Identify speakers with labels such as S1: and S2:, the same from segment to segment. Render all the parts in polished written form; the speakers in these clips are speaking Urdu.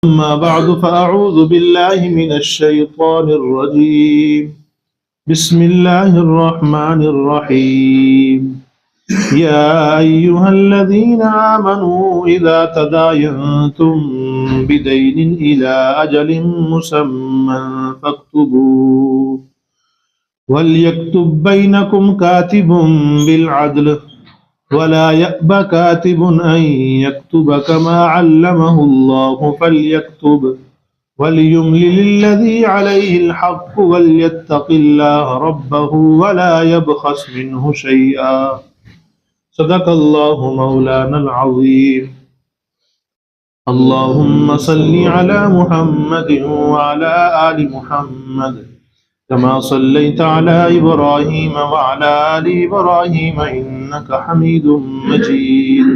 S1: أما بعد فأعوذ بالله من الشيطان الرجيم. بسم الله الرحمن الرحيم. يا أيها الذين آمنوا إذا تداينتم بدين إلى أجل مسمى فاكتبوه وليكتب بينكم كاتب بالعدل ولا يأب كاتب أن يكتب كما علمه الله فليكتب وليملل الذي عليه الحق وليتق الله ربه ولا يبخس منه شيئا. صدق الله مولانا العظيم. اللهم صل على محمد وعلى آل محمد كما صليت على إبراهيم وعلى آل إبراهيم إنك حميد مجيد.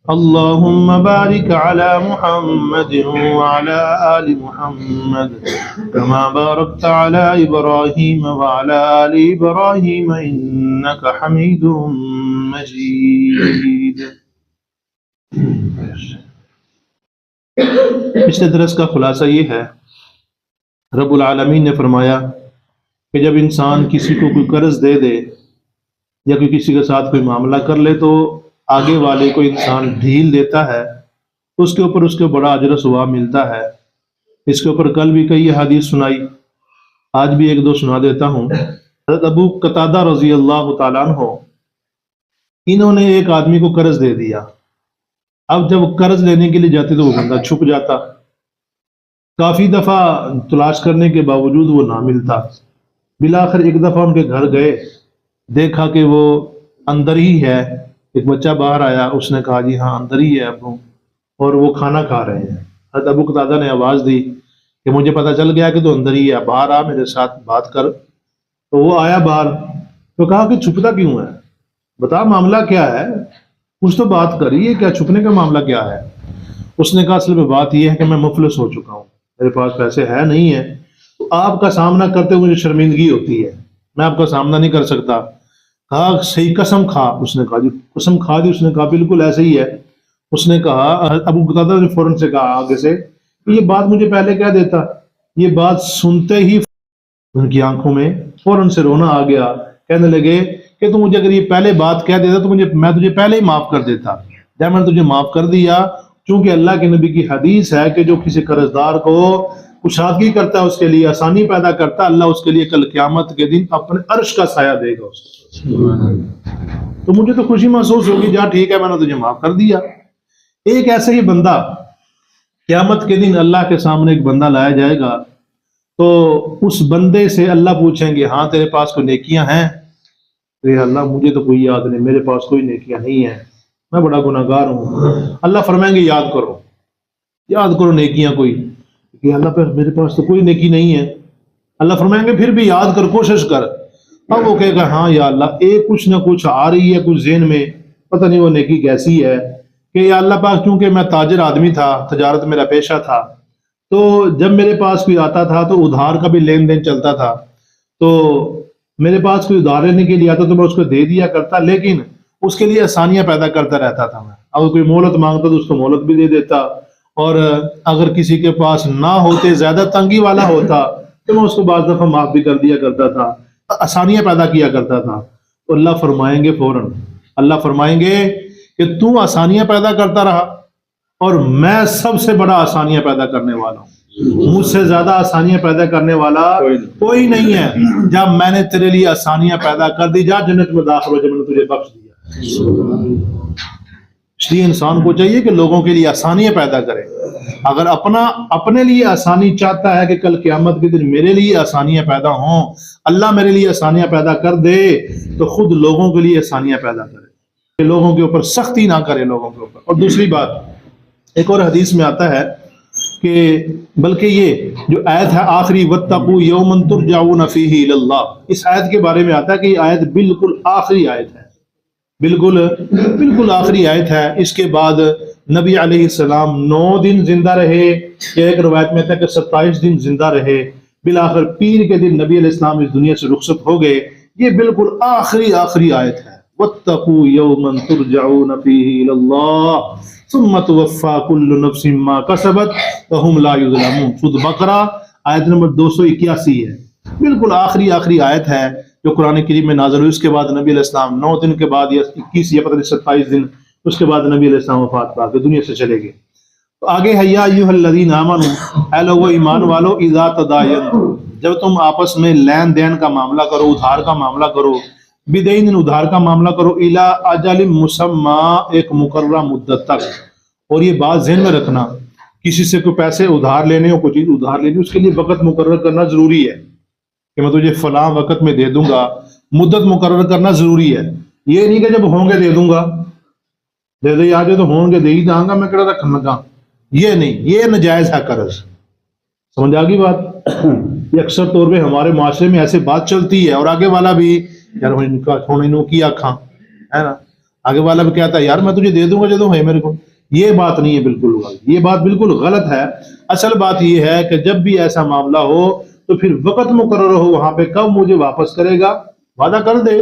S1: اللهم بارك على محمد وعلى آل محمد كما باركت على إبراهيم وعلى آل إبراهيم إنك حميد مجيد. پچھلے درس کا خلاصہ یہ ہے، رب العالمین نے فرمایا کہ جب انسان کسی کو کوئی قرض دے دے یا کوئی کسی کے ساتھ کوئی معاملہ کر لے تو آگے والے کو انسان ڈھیل دیتا ہے تو اس کے اوپر اس کو بڑا اجر و ثواب ملتا ہے۔ اس کے اوپر کل بھی کئی حدیث سنائی، آج بھی ایک دو سنا دیتا ہوں۔ حضرت ابو قتادہ رضی اللہ تعالیٰ عنہ، انہوں نے ایک آدمی کو قرض دے دیا۔ اب جب قرض لینے کے لیے جاتے تو وہ بندہ چھپ جاتا، کافی دفعہ تلاش کرنے کے باوجود وہ نہ ملتا۔ بالآخر ایک دفعہ ان کے گھر گئے، دیکھا کہ وہ اندر ہی ہے۔ ایک بچہ باہر آیا، اس نے کہا جی ہاں اندر ہی ہے ابو، اور وہ کھانا کھا رہے ہیں۔ حضرت ابو قتادہ نے آواز دی کہ مجھے پتہ چل گیا کہ تو اندر ہی ہے، باہر آ میرے ساتھ بات کر۔ تو وہ آیا باہر، تو کہا کہ چھپتا کیوں ہے، بتا معاملہ کیا ہے، کچھ تو بات کریے، کیا چھپنے کا معاملہ کیا ہے؟ اس نے کہا اصل میں بات یہ ہے کہ میں مفلس ہو چکا ہوں، میرے پاس پیسے ہے نہیں ہے، تو آپ کا سامنا کرتے ہوئے مجھے شرمندگی ہوتی ہے، میں آپ کا سامنا نہیں کر سکتا۔ کہا صحیح قسم کھا، اس نے کہا جی قسم کھا دی، اس نے کہا بالکل ایسے ہی ہے۔ اس نے کہا، ابو قتادہ نے فوراً سے کہا آگے سے کہ یہ بات مجھے پہلے کہہ دیتا۔ یہ بات سنتے ہی ان کی آنکھوں میں فوراً سے رونا آ گیا، کہنے لگے کہ تو مجھے اگر یہ پہلے بات کہہ دیتا تو میں تجھے پہلے ہی معاف کر دیتا۔ جب میں نے تجھے معاف کر دیا، چونکہ اللہ کے نبی کی حدیث ہے کہ جو کسی قرض دار کو کشادگی کرتا ہے، اس کے لیے آسانی پیدا کرتا ہے، اللہ اس کے لیے کل قیامت کے دن اپنے عرش کا سایہ دے گا اس کو۔ تو مجھے تو خوشی محسوس ہوگی، جا ٹھیک ہے میں نے تجھے معاف کر دیا۔ ایک ایسے ہی بندہ قیامت کے دن اللہ کے سامنے ایک بندہ لایا جائے گا، تو اس بندے سے اللہ پوچھیں گے ہاں تیرے پاس کوئی نیکیاں ہیں؟ کہ اللہ مجھے تو کوئی یاد نہیں، میرے پاس کوئی نیکیاں نہیں ہیں، میں بڑا گناہگار ہوں۔ اللہ فرمائیں گے یاد کرو نیکیاں کوئی، کہ اللہ پہ میرے پاس تو کوئی نیکی نہیں ہے۔ اللہ فرمائیں گے پھر بھی یاد کر، کوشش کر۔ اب وہ کہے گا ہاں یا اللہ ایک کچھ نہ کچھ آ رہی ہے کچھ ذہن میں، پتہ نہیں وہ نیکی کیسی ہے، کہ یا اللہ پاک کیونکہ میں تاجر آدمی تھا، تجارت میرا پیشہ تھا، تو جب میرے پاس کوئی آتا تھا تو ادھار کا بھی لین دین چلتا تھا، تو میرے پاس کوئی ادھار لینے کے لیے آتا تو میں اس کو دے دیا کرتا، لیکن اس کے لیے آسانیاں پیدا کرتا رہتا تھا۔ میں اگر کوئی مہلت مانگتا تو اس کو مہلت بھی دے دیتا، اور اگر کسی کے پاس نہ ہوتے زیادہ تنگی والا ہوتا تو میں اس کو بعض دفعہ معاف بھی کر دیا کرتا تھا، آسانیاں پیدا کیا کرتا تھا۔ تو اللہ فرمائیں گے فوراً، اللہ فرمائیں گے کہ تو آسانیاں پیدا کرتا رہا اور میں سب سے بڑا آسانیاں پیدا کرنے والا ہوں، مجھ سے زیادہ آسانیاں پیدا کرنے والا کوئی نہیں ہے۔ جب میں نے تیرے لیے آسانیاں پیدا کر دی، جا جنت میں داخل ہو، جب میں نے تجھے بخش دیا۔ اس لیے انسان کو چاہیے کہ لوگوں کے لیے آسانیاں پیدا کرے۔ اگر اپنے لیے آسانی چاہتا ہے کہ کل قیامت کے دن میرے لیے آسانیاں پیدا ہوں، اللہ میرے لیے آسانیاں پیدا کر دے، تو خود لوگوں کے لیے آسانیاں پیدا کرے، کہ لوگوں کے اوپر سختی نہ کرے لوگوں کے اوپر۔ اور دوسری بات، ایک اور حدیث میں آتا ہے کہ بلکہ یہ جو آیت ہے آخری وَاتَّقُوا يَوْمًا تُرْجَعُونَ فِيهِ إِلَى اللَّهِ، اس آیت کے بارے میں آتا ہے کہ یہ آیت بالکل آخری آیت ہے، بالکل آخری آیت ہے۔ اس کے بعد نبی علیہ السلام 9 دن زندہ رہے، یا ایک روایت میں تھا کہ 27 دن زندہ رہے، بالآخر پیر کے دن نبی علیہ السلام اس دنیا سے رخصت ہو گئے۔ یہ بالکل آخری آیت ہے، واتقوا یوما ترجعون فیہ الی اللہ ثم توفی کل نفس ما کسبت وہم لا یظلمون. سورۃ بقرہ آیت نمبر 281 ہے. بالکل آخری آیت ہے جو قرآن کریم میں نازل ہوئی. اس کے بعد نبی علیہ السلام 9 دن کے بعد یا 21 یا پتہ نہیں 27 دن اس کے بعد نبی علیہ السلام وفات پا کے دنیا سے چلے گئے. تو آگے ہے یا ایھا الذین آمنوا، اے لوگو ایمان والو، اذا تداینتم، جب تم آپس میں لین دین کا معاملہ کرو، ادھار کا معاملہ کرو، بدین ادھار کا معاملہ کرو، الی اجل مسمی، ایک مقررہ مدت تک. اور یہ بات ذہن میں رکھنا، کسی سے کوئی پیسے ادھار لینے ہو، کوئی چیز ادھار لینی، اس کے لیے وقت مقرر کرنا ضروری ہے کہ میں تجھے فلاں وقت میں دے دوں گا. مدت مقرر کرنا ضروری ہے. یہ نہیں کہ جب ہوں گے دے دوں گا، دے دے آجے تو ہوں گے دے ہی داں گا، میں کہڑا رکھنا گا. یہ نہیں، یہ نجائز ہے قرض. سمجھ آگی بات؟ یہ اکثر طور پہ ہمارے معاشرے میں ایسے بات چلتی ہے، اور آگے والا بھی یار ان کا انہوں کی آنکھاں ہے نا، آگے والا بھی کہتا ہے یار میں تجھے دے دوں گا جب ہے میرے کو. یہ بات نہیں ہے، بالکل یہ بات بالکل غلط ہے. اصل بات یہ ہے کہ جب بھی ایسا معاملہ ہو تو پھر وقت مقرر ہو وہاں پہ کب مجھے واپس کرے گا، وعدہ کر دے.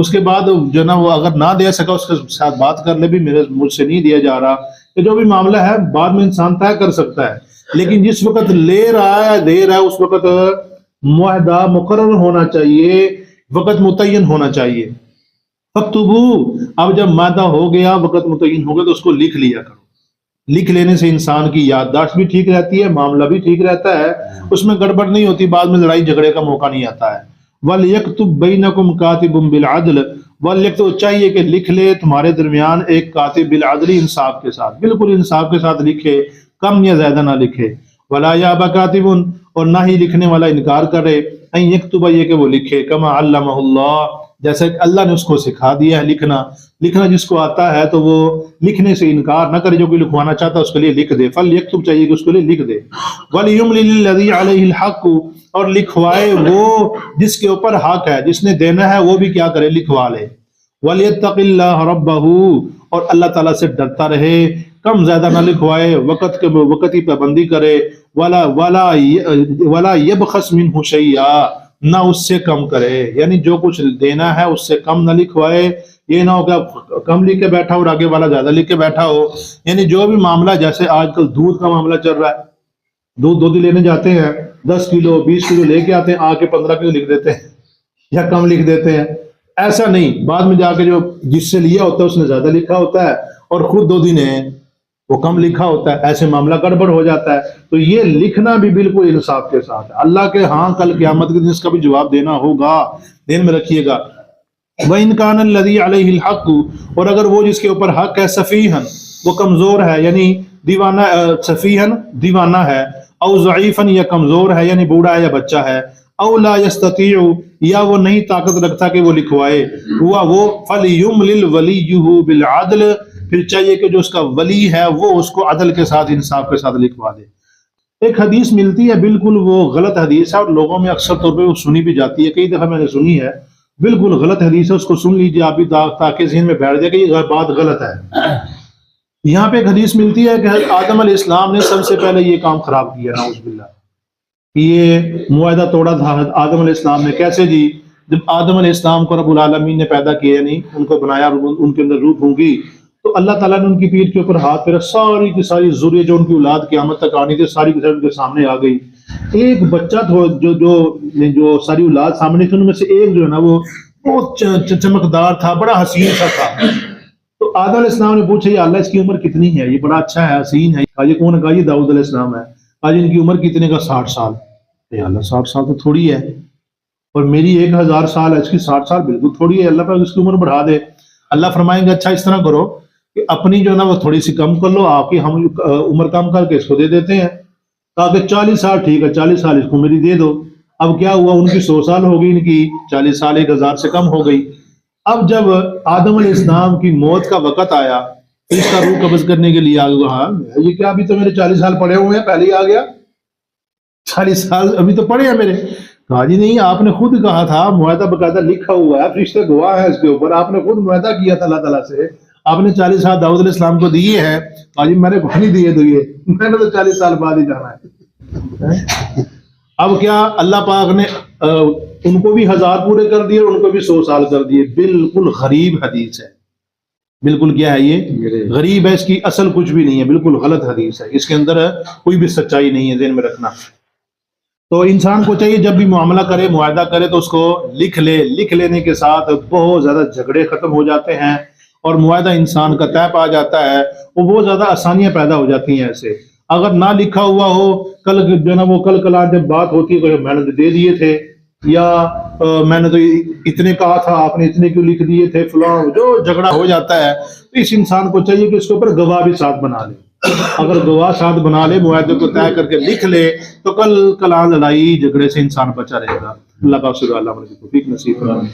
S1: اس کے بعد جو نا وہ اگر نہ دے سکا اس کے ساتھ بات کر لے بھی مجھ سے نہیں دیا جا رہا. کہ جو بھی معاملہ ہے بعد میں انسان طے کر سکتا ہے، لیکن جس وقت لے رہا ہے دے رہا ہے اس وقت معاہدہ مقرر ہونا چاہیے، وقت متعین ہونا چاہیے. فاکتبوا، اب جب معاہدہ ہو گیا، وقت متعین ہو گیا تو اس کو لکھ لیا کرو. لکھ لینے سے انسان کی یادداشت بھی ٹھیک رہتی ہے، معاملہ بھی ٹھیک رہتا ہے، اس میں گڑبڑ نہیں ہوتی، بعد میں لڑائی جھگڑے کا موقع نہیں آتا ہے. وَلْيَكْتُبْ بَيْنَكُمْ كَاتِبٌ بِالْعَدْلِ، وَلْيَكْتُبْ، چاہیے کہ لکھ لے تمہارے درمیان ایک کاتب بالعدل، انصاف کے ساتھ، بالکل انصاف کے ساتھ لکھے، کم یا زیادہ نہ لکھے. وَلَا يَأْبَ كَاتِبٌ، اور نہ ہی لکھنے والا انکار کرے، أَن يَكْتُبَ، یہ کہ وہ لکھے، كَمَا عَلَّمَهُ اللَّهُ، جیسے کہ اللہ نے اس کو سکھا دیا ہے لکھنا جس کو آتا ہے تو وہ لکھنے سے انکار نہ کرے. جو کوئی لکھوانا چاہتا ہے اس کے لیے لکھ دے. فَلْيَكْتُبْ، چاہیے کہ اس کے لیے لکھ دے. وَلْيُمْلِلِ الَّذِي عَلَيْهِ الْحَقُّ، اور لکھوائے وہ جس کے اوپر حق ہے، جس نے دینا ہے وہ بھی کیا کرے، لکھوا لے. وَلْيَتَّقِ اللَّهَ رَبَّهُ، اور اللہ تعالیٰ سے ڈرتا رہے، کم زیادہ نہ لکھوائے، وقت کی پابندی کرے. وَلَا يَبْخَسْ مِنْهُ شَيْئًا، نہ اس سے کم کرے، یعنی جو کچھ دینا ہے اس سے کم نہ لکھوائے. یہ نہ ہو کہ کم لکھ کے بیٹھا ہو اور آگے والا زیادہ لکھ کے بیٹھا ہو. یعنی جو بھی معاملہ، جیسے آج کل دودھ کا معاملہ چل رہا ہے، دودھ لینے جاتے ہیں، 10 کلو 20 کلو لے کے آتے ہیں، آ کے 15 کلو لکھ دیتے ہیں یا کم لکھ دیتے ہیں. ایسا نہیں، بعد میں جا کے جو جس سے لیا ہوتا ہے اس نے زیادہ لکھا ہوتا ہے اور خود 2 دن ہے وہ کم لکھا ہوتا ہے. ایسے معاملہ گڑبڑ ہو جاتا ہے. تو یہ لکھنا بھی بالکل انصاف کے ساتھ ہے. اللہ کے ہاں کل قیامت کے دن اس کا بھی جواب دینا ہوگا، دین میں رکھیے گا. وَإِنْ كَانَ الَّذِي عَلَيْهِ الْحَقُّ، اور اگر وہ جس کے اوپر حق ہے، سفیہن، وہ کمزور ہے، یعنی دیوانہ، سفیہن دیوانہ ہے، او ضعیفن، یا کمزور ہے یعنی بوڑھا ہے یا بچہ ہے، او لا يستطيع، یا وہ نہیں طاقت رکھتا کہ وہ لکھوائے، ہوا وہ فَلْيُمْلِلْ وَلِيُّهُ بِالْعَدْلِ، پھر چاہیے کہ جو اس کا ولی ہے وہ اس کو عدل کے ساتھ، انصاف کے ساتھ لکھوا دے. ایک حدیث ملتی ہے، بالکل وہ غلط حدیث ہے اور لوگوں میں اکثر طور پہ وہ سنی بھی جاتی ہے، کئی دفعہ میں نے سنی ہے. بالکل غلط حدیث ہے، اس کو سن لیجیے آپ بھی تاکہ ذہن میں بیٹھ جائے کہ یہ بات غلط ہے. یہاں پہ ایک حدیث ملتی ہے کہ حضرت آدم علیہ السلام نے سب سے پہلے یہ کام خراب کیا، نعوذ باللہ. یہ معاہدہ توڑا تھا آدم علیہ السلام نے. کیسے جی؟ جب آدم علیہ السلام کو رب العالمین نے پیدا کیا، یعنی ان کو بنایا، ان کے اندر روح ہونگی، تو اللہ تعالیٰ نے ان کی پیٹھ کے اوپر ہاتھ پھیرا، ساری کی ساری ذریہ جو ان کی اولاد قیامت تک آنی تھی ساری کی ساری ان کے سامنے آ گئی. ایک بچہ جو ساری اولاد سامنے تھی ان میں سے ایک جو ہے نا وہ بہت چمکدار تھا، بڑا حسین سا تھا. تو آدم علیہ السلام نے پوچھا یا اللہ اس کی عمر کتنی ہے، یہ بڑا اچھا ہے، حسین ہے. آج کون نے کہا یہ داؤد علیہ السلام ہے. آج ان کی عمر کتنے کا؟ 60 سال. اے اللہ 60 سال تو تھوڑی ہے، اور میری 1000 سال ہے، اس کی 60 سال بالکل تھوڑی ہے. اللہ پاک اس کی عمر بڑھا دے. اللہ فرمائیں گے اچھا اس طرح کرو کہ اپنی جو ہے نا وہ تھوڑی سی کم کر لو، آپ کی ہم عمر کم کر کے اس کو دے دیتے ہیں. کہا کہ 40 سال ٹھیک ہے، 40 سال اس کو میری دے دو. اب کیا ہوا، ان کی 100 سال ہو گئی، ان کی 40 سال 1000 سے کم ہو گئی. اب جب آدم علیہ السلام کی موت کا وقت آیا، اس کا روح قبض کرنے کے لیے آ گیا. ہاں یہ کیا، ابھی تو میرے 40 سال پڑے ہوئے ہیں، پہلے ہی آ گیا، 40 سال ابھی تو پڑے ہیں میرے. کہا جی نہیں، آپ نے خود کہا تھا، معاہدہ باقاعدہ لکھا ہوا ہے، فرشتے گواہ ہے اس کے اوپر، آپ نے خود معاہدہ کیا تھا اللہ تعالیٰ سے، آپ نے 40 سال داؤد علیہ السلام کو دیے ہیں. کہا جی میں نے کچھ نہیں دیے، میں نے تو 40 سال بعد ہی جانا ہے. اب کیا اللہ پاک نے ان کو بھی 1000 پورے کر دیے اور ان کو بھی 100 سال کر دیے. بالکل غریب حدیث ہے. بالکل کیا ہے یہ غریب ہے, اس کی اصل کچھ بھی نہیں ہے, بالکل غلط حدیث ہے, اس کے اندر کوئی بھی سچائی نہیں ہے, ذہن میں رکھنا. تو انسان کو چاہیے جب بھی معاملہ کرے, معاہدہ کرے, تو اس کو لکھ لے. لکھ لینے کے ساتھ بہت زیادہ جھگڑے ختم ہو جاتے ہیں اور معاہدہ انسان کا طے پا جاتا ہے, اور بہت زیادہ آسانیاں پیدا ہو جاتی ہیں ایسے. اگر نہ لکھا ہوا ہو, کل جو نا وہ کل کلان جب بات ہوتی ہے تو میں نے دے دیے تھے, یا میں نے تو اتنے کہا تھا, آپ نے اتنے کیوں لکھ دیے تھے, فلاں جو جھگڑا ہو جاتا ہے, تو اس انسان کو چاہیے کہ اس کے اوپر گواہ بھی ساتھ بنا لے. اگر گواہ ساتھ بنا لے, معاہدے کو طے کر کے لکھ لے, تو کل کلان لڑائی جھگڑے سے انسان بچا رہے گا. اللہ کا شکر, اللہ ہمیں توفیق نصیب فرمائے.